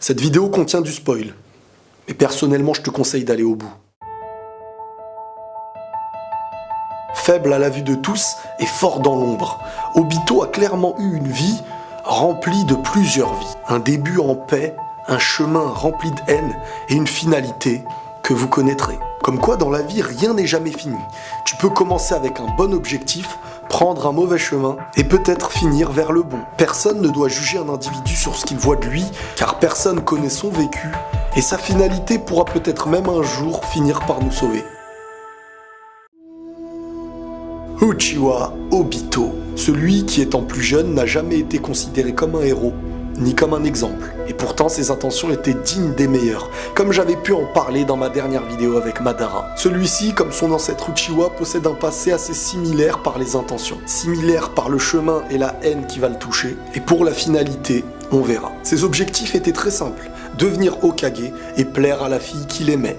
Cette vidéo contient du spoil, mais personnellement je te conseille d'aller au bout. Faible à la vue de tous et fort dans l'ombre, Obito a clairement eu une vie remplie de plusieurs vies. Un début en paix, un chemin rempli de haine et une finalité que vous connaîtrez. Comme quoi dans la vie rien n'est jamais fini. Tu peux commencer avec un bon objectif, prendre un mauvais chemin et peut-être finir vers le bon. Personne ne doit juger un individu sur ce qu'il voit de lui, car personne connaît son vécu et sa finalité pourra peut-être même un jour finir par nous sauver. Uchiwa Obito, celui qui étant plus jeune n'a jamais été considéré comme un héros, ni comme un exemple. Et pourtant ses intentions étaient dignes des meilleurs, comme j'avais pu en parler dans ma dernière vidéo avec Madara. Celui-ci, comme son ancêtre Uchiwa, possède un passé assez similaire par les intentions, similaire par le chemin et la haine qui va le toucher, et pour la finalité, on verra. Ses objectifs étaient très simples, devenir Hokage et plaire à la fille qu'il aimait,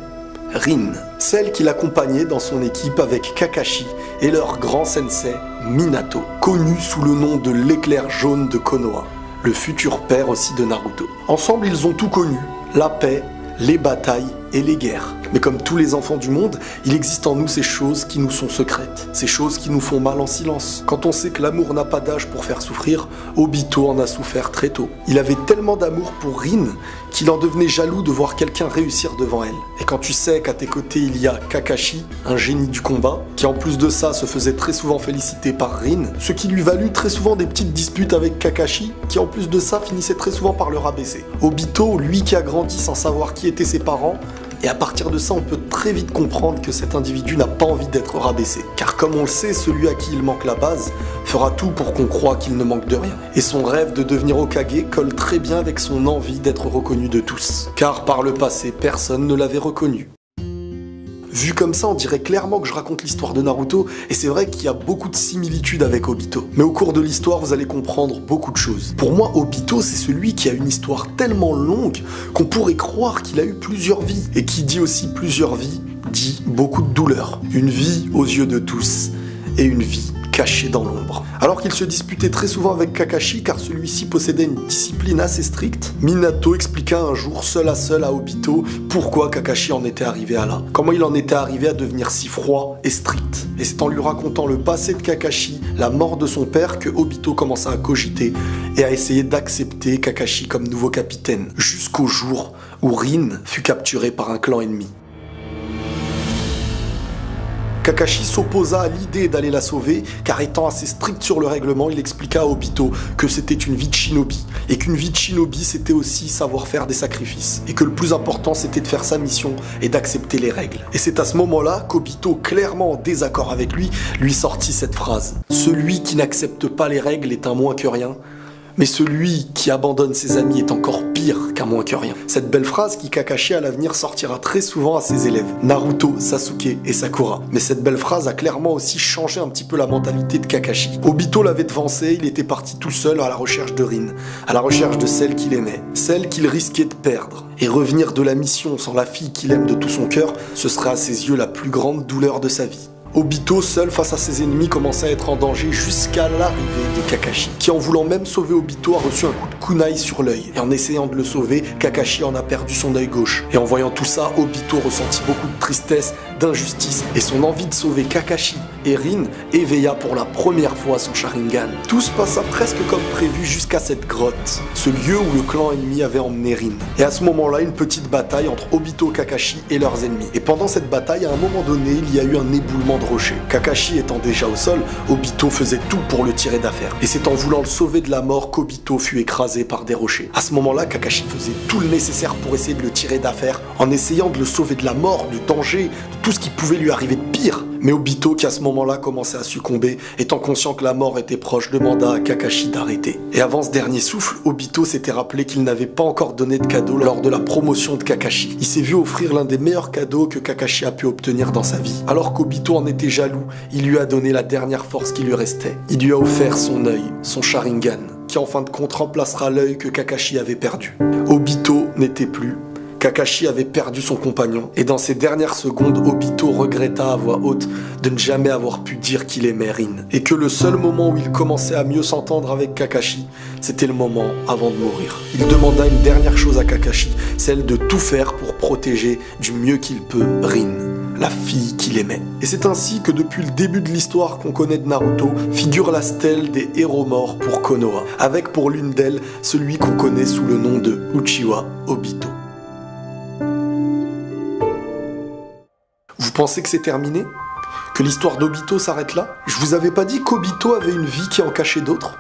Rin, celle qui l'accompagnait dans son équipe avec Kakashi et leur grand sensei Minato, connu sous le nom de l'éclair jaune de Konoha, le futur père aussi de Naruto. Ensemble, ils ont tout connu, la paix, les batailles et les guerres. Mais comme tous les enfants du monde, il existe en nous ces choses qui nous sont secrètes, ces choses qui nous font mal en silence. Quand on sait que l'amour n'a pas d'âge pour faire souffrir, Obito en a souffert très tôt. Il avait tellement d'amour pour Rin qu'il en devenait jaloux de voir quelqu'un réussir devant elle. Et quand tu sais qu'à tes côtés il y a Kakashi, un génie du combat, qui en plus de ça se faisait très souvent féliciter par Rin, ce qui lui valut très souvent des petites disputes avec Kakashi, qui en plus de ça finissait très souvent par le rabaisser. Obito, lui qui a grandi sans savoir qui étaient ses parents, et à partir de ça, on peut très vite comprendre que cet individu n'a pas envie d'être rabaissé. Car comme on le sait, celui à qui il manque la base fera tout pour qu'on croie qu'il ne manque de rien. Et son rêve de devenir Hokage colle très bien avec son envie d'être reconnu de tous. Car par le passé, personne ne l'avait reconnu. Vu comme ça, on dirait clairement que je raconte l'histoire de Naruto, et c'est vrai qu'il y a beaucoup de similitudes avec Obito. Mais au cours de l'histoire, vous allez comprendre beaucoup de choses. Pour moi, Obito, c'est celui qui a une histoire tellement longue qu'on pourrait croire qu'il a eu plusieurs vies. Et qui dit aussi plusieurs vies, dit beaucoup de douleur. Une vie aux yeux de tous, et une vie caché dans l'ombre. Alors qu'il se disputait très souvent avec Kakashi car celui-ci possédait une discipline assez stricte, Minato expliqua un jour seul à Obito pourquoi Kakashi en était arrivé à là. Comment il en était arrivé à devenir si froid et strict. Et c'est en lui racontant le passé de Kakashi, la mort de son père, que Obito commença à cogiter et à essayer d'accepter Kakashi comme nouveau capitaine, jusqu'au jour où Rin fut capturé par un clan ennemi. Kakashi s'opposa à l'idée d'aller la sauver, car étant assez strict sur le règlement, il expliqua à Obito que c'était une vie de shinobi, et qu'une vie de shinobi c'était aussi savoir faire des sacrifices, et que le plus important c'était de faire sa mission et d'accepter les règles. Et c'est à ce moment-là qu'Obito, clairement en désaccord avec lui sortit cette phrase. « Celui qui n'accepte pas les règles est un moins que rien, mais celui qui abandonne ses amis est encore pire qu'un moins que rien. » Cette belle phrase qui Kakashi à l'avenir sortira très souvent à ses élèves, Naruto, Sasuke et Sakura. Mais cette belle phrase a clairement aussi changé un petit peu la mentalité de Kakashi. Obito l'avait devancé, il était parti tout seul à la recherche de Rin, à la recherche de celle qu'il aimait, celle qu'il risquait de perdre. Et revenir de la mission sans la fille qu'il aime de tout son cœur, ce serait à ses yeux la plus grande douleur de sa vie. Obito, seul face à ses ennemis, commençait à être en danger jusqu'à l'arrivée de Kakashi, qui en voulant même sauver Obito a reçu un coup de kunai sur l'œil. Et en essayant de le sauver, Kakashi en a perdu son œil gauche. Et en voyant tout ça, Obito ressentit beaucoup de tristesse, d'injustice, et son envie de sauver Kakashi et Rin éveilla pour la première fois son Sharingan. Tout se passa presque comme prévu jusqu'à cette grotte, ce lieu où le clan ennemi avait emmené Rin. Et à ce moment-là, une petite bataille entre Obito, Kakashi et leurs ennemis. Et pendant cette bataille, à un moment donné, il y a eu un éboulement de rochers. Kakashi étant déjà au sol, Obito faisait tout pour le tirer d'affaire. Et c'est en voulant le sauver de la mort qu'Obito fut écrasé par des rochers. À ce moment-là, Kakashi faisait tout le nécessaire pour essayer de le tirer d'affaire, en essayant de le sauver de la mort, du danger, de tout ce qui pouvait lui arriver de pire. Mais Obito, qui à ce moment-là commençait à succomber, étant conscient que la mort était proche, demanda à Kakashi d'arrêter. Et avant ce dernier souffle, Obito s'était rappelé qu'il n'avait pas encore donné de cadeau lors de la promotion de Kakashi. Il s'est vu offrir l'un des meilleurs cadeaux que Kakashi a pu obtenir dans sa vie. Alors qu'Obito en était jaloux, il lui a donné la dernière force qui lui restait. Il lui a offert son œil, son Sharingan, qui en fin de compte remplacera l'œil que Kakashi avait perdu. Obito n'était plus Kakashi avait perdu son compagnon, et dans ces dernières secondes, Obito regretta à voix haute de ne jamais avoir pu dire qu'il aimait Rin, et que le seul moment où il commençait à mieux s'entendre avec Kakashi, c'était le moment avant de mourir. Il demanda une dernière chose à Kakashi, celle de tout faire pour protéger du mieux qu'il peut Rin, la fille qu'il aimait. Et c'est ainsi que depuis le début de l'histoire qu'on connaît de Naruto, figure la stèle des héros morts pour Konoha, avec pour l'une d'elles celui qu'on connaît sous le nom de Uchiwa Obito. Vous pensez que c'est terminé? Que l'histoire d'Obito s'arrête là? Je vous avais pas dit qu'Obito avait une vie qui en cachait d'autres?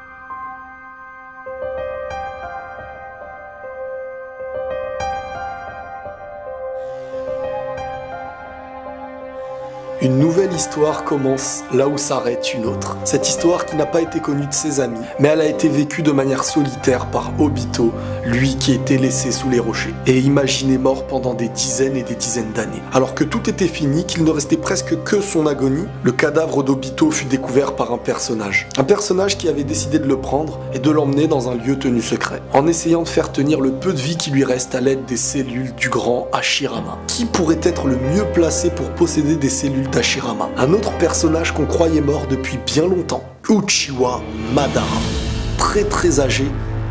Une nouvelle histoire commence là où s'arrête une autre. Cette histoire qui n'a pas été connue de ses amis, mais elle a été vécue de manière solitaire par Obito, lui qui était laissé sous les rochers, et imaginé mort pendant des dizaines et des dizaines d'années. Alors que tout était fini, qu'il ne restait presque que son agonie, le cadavre d'Obito fut découvert par un personnage. Un personnage qui avait décidé de le prendre et de l'emmener dans un lieu tenu secret, en essayant de faire tenir le peu de vie qui lui reste à l'aide des cellules du grand Hashirama. Qui pourrait être le mieux placé pour posséder des cellules d'Hashirama? Un autre personnage qu'on croyait mort depuis bien longtemps, Uchiwa Madara, très âgé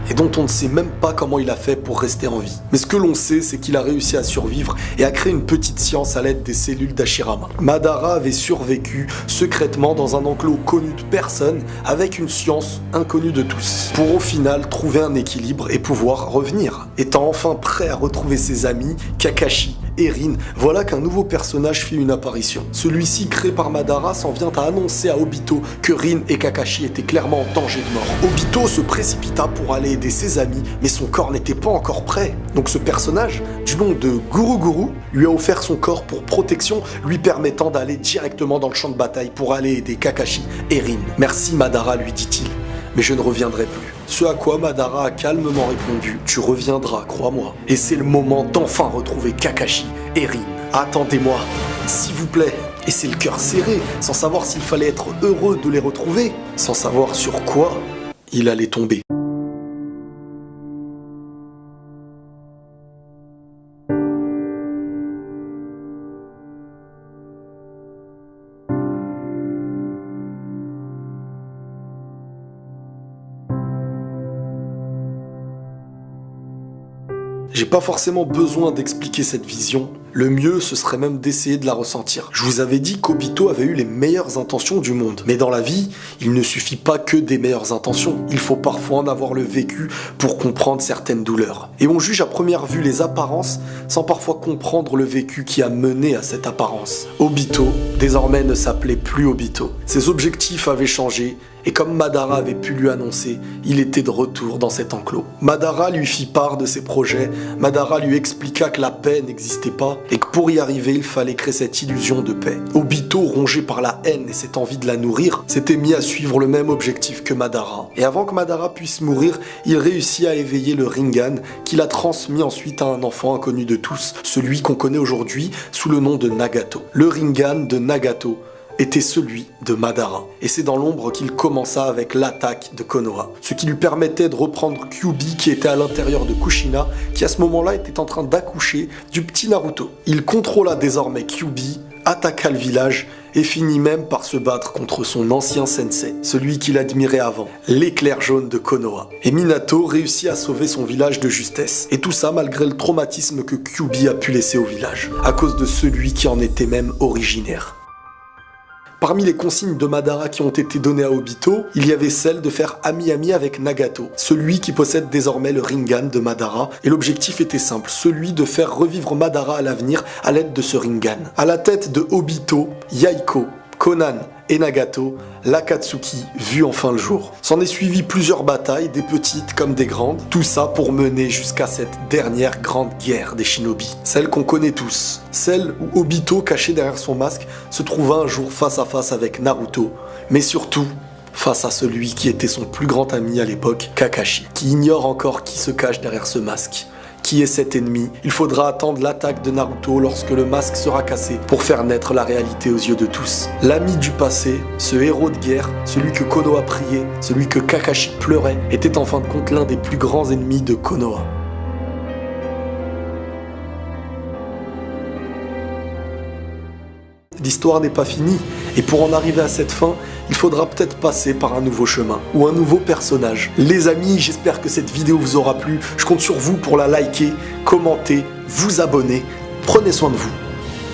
et dont on ne sait même pas comment il a fait pour rester en vie. Mais ce que l'on sait, c'est qu'il a réussi à survivre et à créer une petite science à l'aide des cellules d'Hashirama. Madara avait survécu secrètement dans un enclos connu de personne avec une science inconnue de tous, pour au final trouver un équilibre et pouvoir revenir. Étant enfin prêt à retrouver ses amis, Kakashi et Rin, voilà qu'un nouveau personnage fit une apparition. Celui-ci, créé par Madara, s'en vient à annoncer à Obito que Rin et Kakashi étaient clairement en danger de mort. Obito se précipita pour aller aider ses amis, mais son corps n'était pas encore prêt. Donc ce personnage, du nom de Guru, lui a offert son corps pour protection, lui permettant d'aller directement dans le champ de bataille pour aller aider Kakashi et Rin. « Merci Madara », lui dit-il, « mais je ne reviendrai plus. » Ce à quoi Madara a calmement répondu « Tu reviendras, crois-moi. » Et c'est le moment d'enfin retrouver Kakashi et Rin. « Attendez-moi, s'il vous plaît. » Et c'est le cœur serré, sans savoir s'il fallait être heureux de les retrouver, sans savoir sur quoi il allait tomber. J'ai pas forcément besoin d'expliquer cette vision, le mieux ce serait même d'essayer de la ressentir. Je vous avais dit qu'Obito avait eu les meilleures intentions du monde, mais dans la vie, il ne suffit pas que des meilleures intentions, il faut parfois en avoir le vécu pour comprendre certaines douleurs. Et on juge à première vue les apparences sans parfois comprendre le vécu qui a mené à cette apparence. Obito, désormais ne s'appelait plus Obito. Ses objectifs avaient changé, et comme Madara avait pu lui annoncer, il était de retour dans cet enclos. Madara lui fit part de ses projets, Madara lui expliqua que la paix n'existait pas et que pour y arriver, il fallait créer cette illusion de paix. Obito, rongé par la haine et cette envie de la nourrir, s'était mis à suivre le même objectif que Madara. Et avant que Madara puisse mourir, il réussit à éveiller le Rinnegan qu'il a transmis ensuite à un enfant inconnu de tous, celui qu'on connaît aujourd'hui sous le nom de Nagato. Le Rinnegan de Nagato était celui de Madara. Et c'est dans l'ombre qu'il commença avec l'attaque de Konoha, ce qui lui permettait de reprendre Kyuubi qui était à l'intérieur de Kushina, qui à ce moment-là était en train d'accoucher du petit Naruto. Il contrôla désormais Kyuubi, attaqua le village et finit même par se battre contre son ancien sensei, celui qu'il admirait avant, l'éclair jaune de Konoha. Et Minato réussit à sauver son village de justesse. Et tout ça malgré le traumatisme que Kyuubi a pu laisser au village, à cause de celui qui en était même originaire. Parmi les consignes de Madara qui ont été données à Obito, il y avait celle de faire ami-ami avec Nagato, celui qui possède désormais le Rinnegan de Madara, et l'objectif était simple, celui de faire revivre Madara à l'avenir à l'aide de ce Rinnegan. À la tête de Obito, Yaiko, Konan et Nagato, l'Akatsuki vit enfin le jour. S'en est suivi plusieurs batailles, des petites comme des grandes, tout ça pour mener jusqu'à cette dernière grande guerre des shinobi, celle qu'on connaît tous, celle où Obito, caché derrière son masque, se trouva un jour face à face avec Naruto, mais surtout face à celui qui était son plus grand ami à l'époque, Kakashi, qui ignore encore qui se cache derrière ce masque. Qui est cet ennemi? Il faudra attendre l'attaque de Naruto lorsque le masque sera cassé pour faire naître la réalité aux yeux de tous. L'ami du passé, ce héros de guerre, celui que Konoha priait, celui que Kakashi pleurait, était en fin de compte l'un des plus grands ennemis de Konoha. l'histoire n'est pas finie. Et pour en arriver à cette fin, il faudra peut-être passer par un nouveau chemin ou un nouveau personnage. Les amis, j'espère que cette vidéo vous aura plu. Je compte sur vous pour la liker, commenter, vous abonner. Prenez soin de vous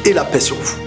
et la paix sur vous.